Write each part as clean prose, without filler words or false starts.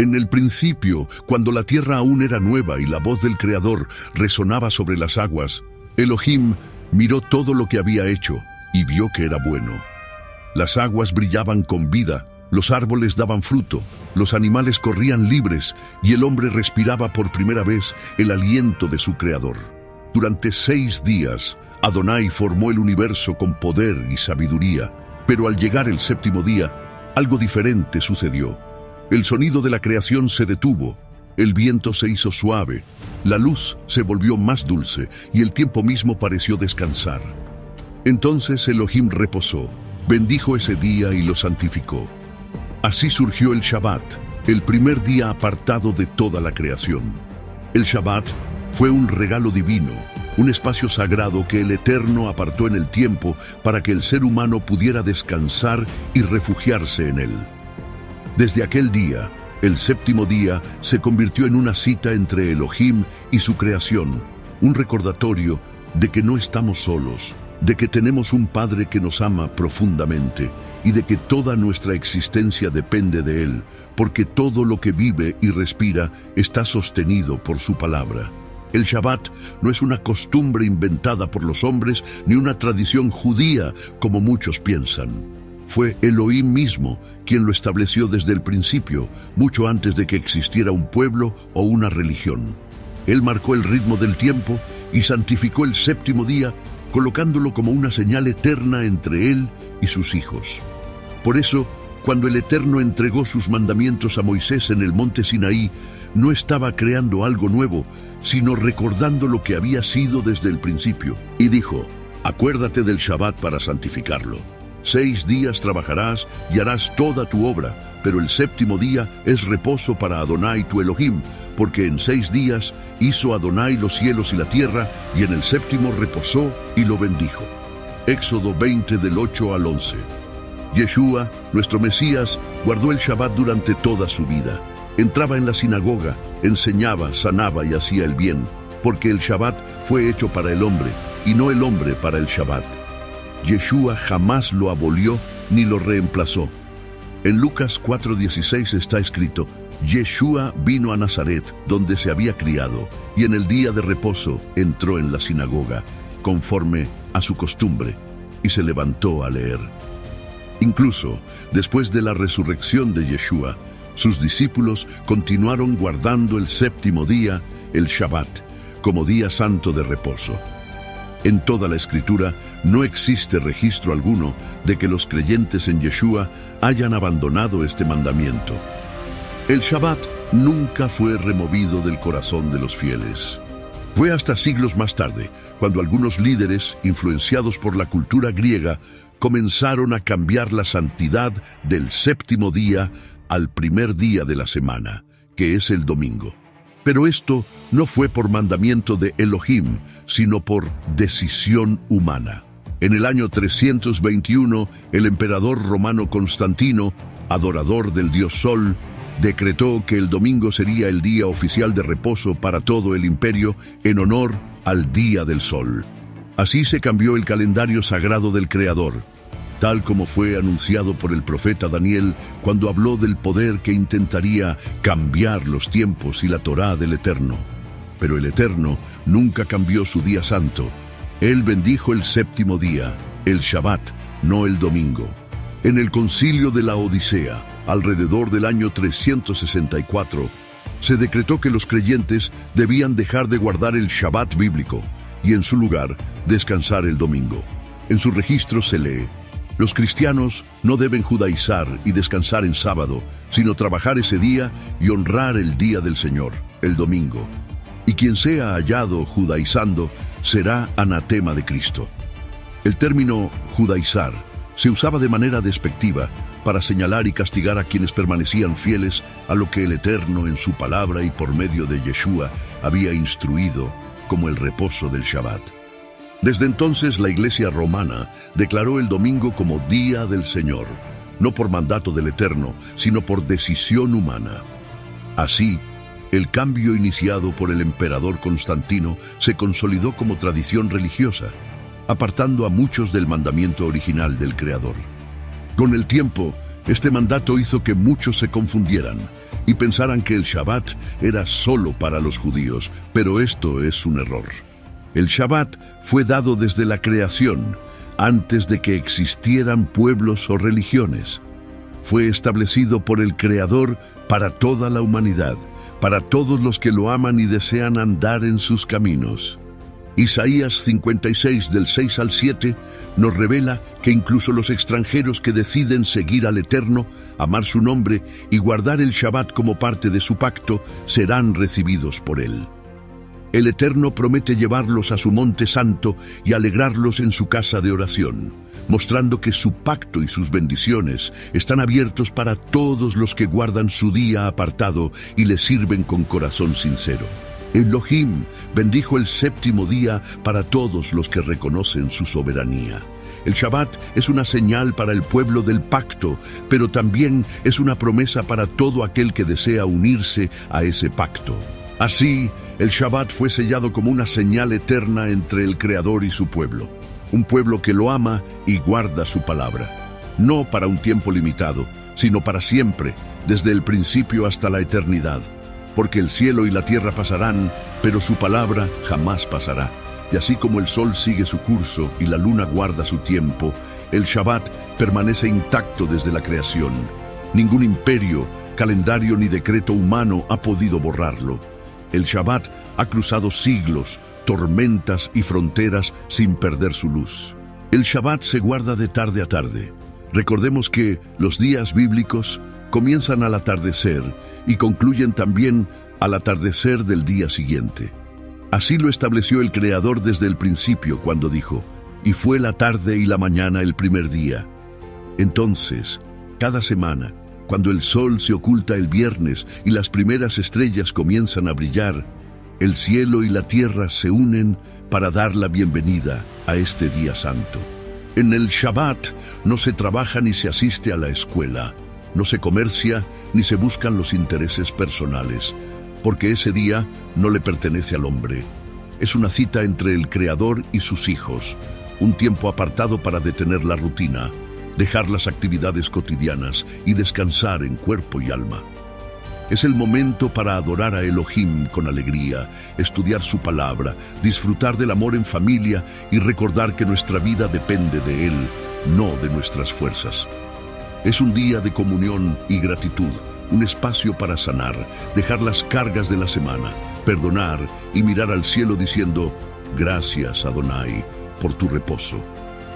En el principio, cuando la tierra aún era nueva y la voz del Creador resonaba sobre las aguas, Elohim miró todo lo que había hecho y vio que era bueno. Las aguas brillaban con vida, los árboles daban fruto, los animales corrían libres y el hombre respiraba por primera vez el aliento de su Creador. Durante 6 días, Adonai formó el universo con poder y sabiduría, pero al llegar el 7º día, algo diferente sucedió. El sonido de la creación se detuvo, el viento se hizo suave, la luz se volvió más dulce y el tiempo mismo pareció descansar. Entonces Elohim reposó, bendijo ese día y lo santificó. Así surgió el Shabbat, el primer día apartado de toda la creación. El Shabbat fue un regalo divino, un espacio sagrado que el Eterno apartó en el tiempo para que el ser humano pudiera descansar y refugiarse en él. Desde aquel día, el 7º día se convirtió en una cita entre Elohim y su creación, un recordatorio de que no estamos solos, de que tenemos un Padre que nos ama profundamente y de que toda nuestra existencia depende de Él, porque todo lo que vive y respira está sostenido por su palabra. El Shabbat no es una costumbre inventada por los hombres ni una tradición judía como muchos piensan. Fue Elohim mismo quien lo estableció desde el principio, mucho antes de que existiera un pueblo o una religión. Él marcó el ritmo del tiempo y santificó el 7º día, colocándolo como una señal eterna entre él y sus hijos. Por eso, cuando el Eterno entregó sus mandamientos a Moisés en el monte Sinaí, no estaba creando algo nuevo, sino recordando lo que había sido desde el principio. Y dijo: acuérdate del Shabbat para santificarlo. 6 días trabajarás y harás toda tu obra, pero el 7º día es reposo para Adonai tu Elohim, porque en 6 días hizo Adonai los cielos y la tierra, y en el 7º reposó y lo bendijo. Éxodo 20 del 8 al 11. Yeshua, nuestro Mesías, guardó el Shabbat durante toda su vida. Entraba en la sinagoga, enseñaba, sanaba y hacía el bien, porque el Shabbat fue hecho para el hombre, y no el hombre para el Shabbat. Yeshua jamás lo abolió ni lo reemplazó. En Lucas 4:16 está escrito: Yeshua vino a Nazaret, donde se había criado, y en el día de reposo entró en la sinagoga, conforme a su costumbre, y se levantó a leer. Incluso después de la resurrección de Yeshua, sus discípulos continuaron guardando el 7º día, el Shabbat, como día santo de reposo. En toda la Escritura no existe registro alguno de que los creyentes en Yeshua hayan abandonado este mandamiento. El Shabbat nunca fue removido del corazón de los fieles. Fue hasta siglos más tarde, cuando algunos líderes, influenciados por la cultura griega, comenzaron a cambiar la santidad del 7º día al primer día de la semana, que es el domingo. Pero esto no fue por mandamiento de Elohim, sino por decisión humana. En el año 321, el emperador romano Constantino, adorador del dios Sol, decretó que el domingo sería el día oficial de reposo para todo el imperio en honor al Día del Sol. Así se cambió el calendario sagrado del Creador, tal como fue anunciado por el profeta Daniel cuando habló del poder que intentaría cambiar los tiempos y la Torá del Eterno. Pero el Eterno nunca cambió su día santo. Él bendijo el 7º día, el Shabbat, no el domingo. En el concilio de la Odisea, alrededor del año 364, se decretó que los creyentes debían dejar de guardar el Shabbat bíblico y en su lugar descansar el domingo. En su registro se lee: los cristianos no deben judaizar y descansar en sábado, sino trabajar ese día y honrar el día del Señor, el domingo. Y quien sea hallado judaizando será anatema de Cristo. El término judaizar se usaba de manera despectiva para señalar y castigar a quienes permanecían fieles a lo que el Eterno en su palabra y por medio de Yeshua había instruido como el reposo del Shabbat. Desde entonces la Iglesia romana declaró el domingo como Día del Señor, no por mandato del Eterno, sino por decisión humana. Así, el cambio iniciado por el emperador Constantino se consolidó como tradición religiosa, apartando a muchos del mandamiento original del Creador. Con el tiempo, este mandato hizo que muchos se confundieran, y pensaran que el Shabbat era solo para los judíos, pero esto es un error. El Shabbat fue dado desde la creación, antes de que existieran pueblos o religiones. Fue establecido por el Creador para toda la humanidad, para todos los que lo aman y desean andar en sus caminos. Isaías 56, del 6 al 7, nos revela que incluso los extranjeros que deciden seguir al Eterno, amar su nombre y guardar el Shabbat como parte de su pacto, serán recibidos por Él. El Eterno promete llevarlos a su monte santo y alegrarlos en su casa de oración, mostrando que su pacto y sus bendiciones están abiertos para todos los que guardan su día apartado y le sirven con corazón sincero. Elohim bendijo el séptimo día para todos los que reconocen su soberanía. El Shabbat es una señal para el pueblo del pacto, pero también es una promesa para todo aquel que desea unirse a ese pacto. Así, el Shabbat fue sellado como una señal eterna entre el Creador y su pueblo. Un pueblo que lo ama y guarda su palabra. No para un tiempo limitado, sino para siempre, desde el principio hasta la eternidad. Porque el cielo y la tierra pasarán, pero su palabra jamás pasará. Y así como el sol sigue su curso y la luna guarda su tiempo, el Shabbat permanece intacto desde la creación. Ningún imperio, calendario ni decreto humano ha podido borrarlo. El Shabbat ha cruzado siglos, tormentas y fronteras sin perder su luz. El Shabbat se guarda de tarde a tarde. Recordemos que los días bíblicos comienzan al atardecer y concluyen también al atardecer del día siguiente. Así lo estableció el Creador desde el principio cuando dijo: «Y fue la tarde y la mañana el primer día». Entonces, cada semana, cuando el sol se oculta el viernes y las primeras estrellas comienzan a brillar, el cielo y la tierra se unen para dar la bienvenida a este día santo. En el Shabbat no se trabaja ni se asiste a la escuela, no se comercia ni se buscan los intereses personales, porque ese día no le pertenece al hombre. Es una cita entre el Creador y sus hijos, un tiempo apartado para detener la rutina, dejar las actividades cotidianas y descansar en cuerpo y alma. Es el momento para adorar a Elohim con alegría, estudiar su palabra, disfrutar del amor en familia y recordar que nuestra vida depende de Él, no de nuestras fuerzas. Es un día de comunión y gratitud, un espacio para sanar, dejar las cargas de la semana, perdonar y mirar al cielo diciendo: «Gracias, Adonai, por tu reposo».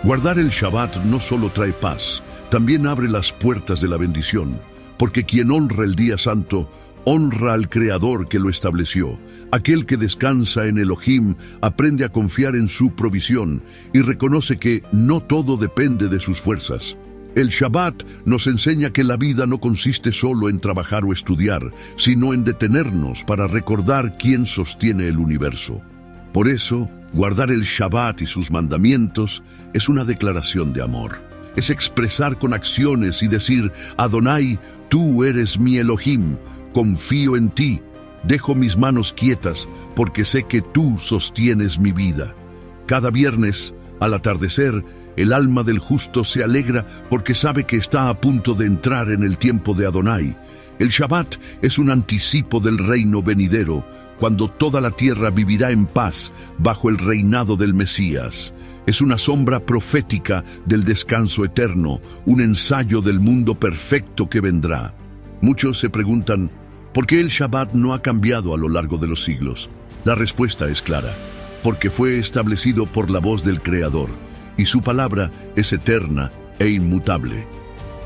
Guardar el Shabbat no solo trae paz, también abre las puertas de la bendición, porque quien honra el día santo, honra al Creador que lo estableció. Aquel que descansa en Elohim aprende a confiar en su provisión y reconoce que no todo depende de sus fuerzas. El Shabbat nos enseña que la vida no consiste solo en trabajar o estudiar, sino en detenernos para recordar quién sostiene el universo. Por eso, guardar el Shabbat y sus mandamientos es una declaración de amor. Es expresar con acciones y decir: «Adonai, tú eres mi Elohim, confío en ti, dejo mis manos quietas porque sé que tú sostienes mi vida». Cada viernes, al atardecer, el alma del justo se alegra porque sabe que está a punto de entrar en el tiempo de Adonai. El Shabbat es un anticipo del reino venidero, cuando toda la tierra vivirá en paz bajo el reinado del Mesías. Es una sombra profética del descanso eterno, un ensayo del mundo perfecto que vendrá. Muchos se preguntan: ¿por qué el Shabbat no ha cambiado a lo largo de los siglos? La respuesta es clara: porque fue establecido por la voz del Creador, y su palabra es eterna e inmutable.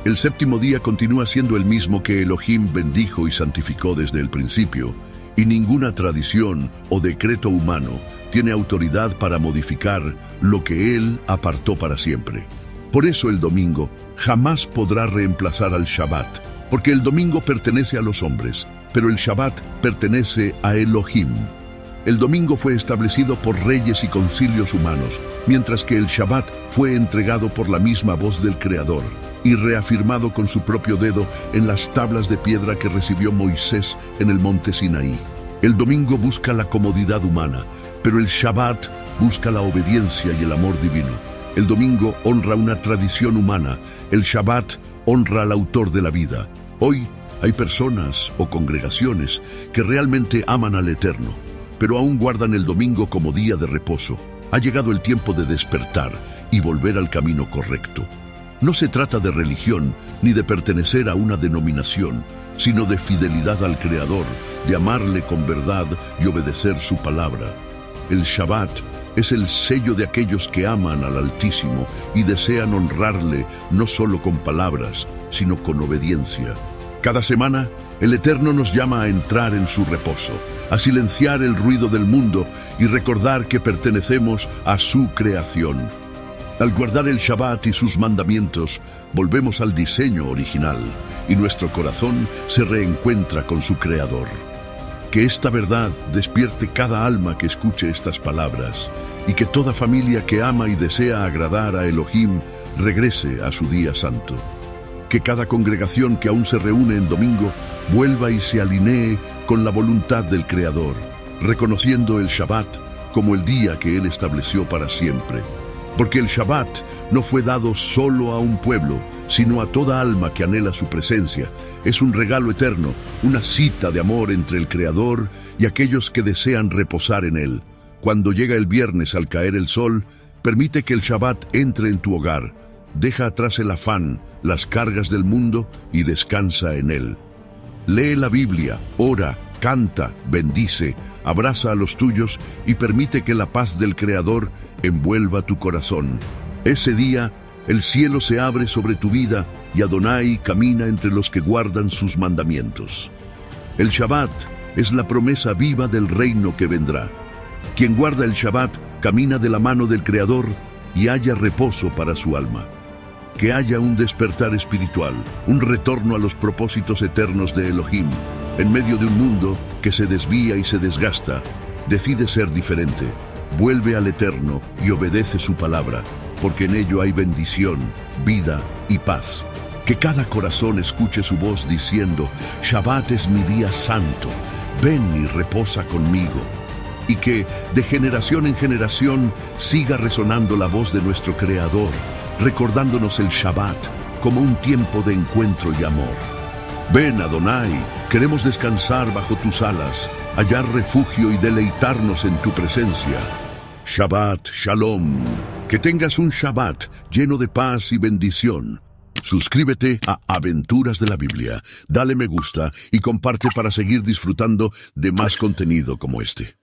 El séptimo día continúa siendo el mismo que Elohim bendijo y santificó desde el principio, y ninguna tradición o decreto humano tiene autoridad para modificar lo que Él apartó para siempre. Por eso el domingo jamás podrá reemplazar al Shabbat, porque el domingo pertenece a los hombres, pero el Shabbat pertenece a Elohim. El domingo fue establecido por reyes y concilios humanos, mientras que el Shabbat fue entregado por la misma voz del Creador y reafirmado con su propio dedo en las tablas de piedra que recibió Moisés en el monte Sinaí. El domingo busca la comodidad humana, pero el Shabbat busca la obediencia y el amor divino. El domingo honra una tradición humana, el Shabbat honra al autor de la vida. Hoy Hay personas o congregaciones que realmente aman al Eterno, pero aún guardan el domingo como día de reposo. Ha llegado el tiempo de despertar y volver al camino correcto. No se trata de religión ni de pertenecer a una denominación, sino de fidelidad al Creador, de amarle con verdad y obedecer su palabra. El Shabbat es el sello de aquellos que aman al Altísimo y desean honrarle no solo con palabras, sino con obediencia. Cada semana, el Eterno nos llama a entrar en su reposo, a silenciar el ruido del mundo y recordar que pertenecemos a su creación. Al guardar el Shabbat y sus mandamientos, volvemos al diseño original y nuestro corazón se reencuentra con su Creador. Que esta verdad despierte cada alma que escuche estas palabras y que toda familia que ama y desea agradar a Elohim regrese a su día santo. Que cada congregación que aún se reúne en domingo vuelva y se alinee con la voluntad del Creador, reconociendo el Shabbat como el día que Él estableció para siempre. Porque el Shabbat no fue dado solo a un pueblo, sino a toda alma que anhela su presencia. Es un regalo eterno, una cita de amor entre el Creador y aquellos que desean reposar en Él. Cuando llega el viernes al caer el sol, permite que el Shabbat entre en tu hogar. Deja atrás el afán, las cargas del mundo y descansa en Él. Lee la Biblia, ora, canta, bendice, abraza a los tuyos y permite que la paz del Creador envuelva tu corazón. Ese día, el cielo se abre sobre tu vida y Adonai camina entre los que guardan sus mandamientos. El Shabbat es la promesa viva del reino que vendrá. Quien guarda el Shabbat camina de la mano del Creador y halla reposo para su alma. Que haya un despertar espiritual, un retorno a los propósitos eternos de Elohim. En medio de un mundo que se desvía y se desgasta, decide ser diferente. Vuelve al Eterno y obedece su palabra, porque en ello hay bendición, vida y paz. Que cada corazón escuche su voz diciendo: Shabbat es mi día santo, ven y reposa conmigo. Y que de generación en generación siga resonando la voz de nuestro Creador, recordándonos el Shabbat como un tiempo de encuentro y amor. Ven, Adonai, queremos descansar bajo tus alas, hallar refugio y deleitarnos en tu presencia. Shabbat Shalom. Que tengas un Shabbat lleno de paz y bendición. Suscríbete a Aventuras de la Biblia, dale me gusta y comparte para seguir disfrutando de más contenido como este.